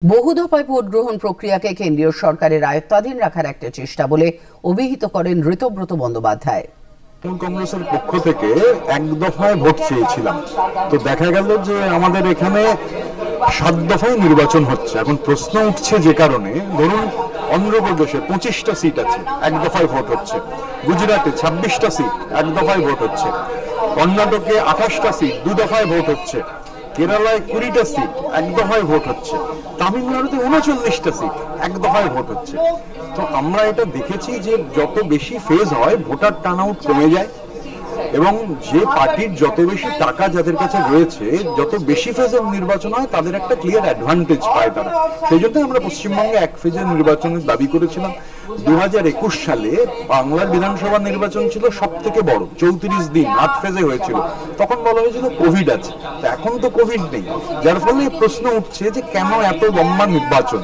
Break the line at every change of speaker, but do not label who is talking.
বহু দফায় ভোট গ্রহণ প্রক্রিয়াকে কেন্দ্রীয় সরকারের আয়ত্তাধীন রাখার একটা চেষ্টা বলে অভিহিত করেন ঋতব্রত বন্দ্যোপাধ্যায়।
কংগ্রেসের পক্ষ থেকে এক দফায় ভোট চেয়েছিলাম, তো দেখা গেল যে আমাদের এখানে 7 দফায় নির্বাচন হচ্ছে। এখন প্রশ্ন উঠছে যে কারণে, ধরুন অন্ধ্রপ্রদেশে 25টা সিট আছে, এক দফায় ভোট হচ্ছে। গুজরাটে 26টা সিট, এক দফায় ভোট হচ্ছে। কর্ণাটকে 28টা সিট, 2 দফায় ভোট হচ্ছে। কেরালায় 20টা সিট, এক দফায় ভোট হচ্ছে। তামিলনাড়ুতে 39টা সিট, এক দফায় ভোট হচ্ছে। তো আমরা এটা দেখেছি যে যত বেশি ফেজ হয় ভোটার টার্নআউট কমে যায়, এবং যে পার্টির যত বেশি টাকা যাদের কাছে রয়েছে, যত বেশি ফেজের নির্বাচন হয় তাদের একটা ক্লিয়ার অ্যাডভান্টেজ পায় তারা। সেই জন্য আমরা পশ্চিমবঙ্গে এক ফেজের নির্বাচনের দাবি করেছিলাম। 2021 সালে বাংলার বিধানসভা নির্বাচন ছিল সব থেকে বড়, 34 দিন 8 ফেজে হয়েছিল। তখন বলা হয়েছিল কোভিড আছে, এখন তো কোভিড নেই, যার ফলে প্রশ্ন উঠছে যে কেন এত লম্বা নির্বাচন।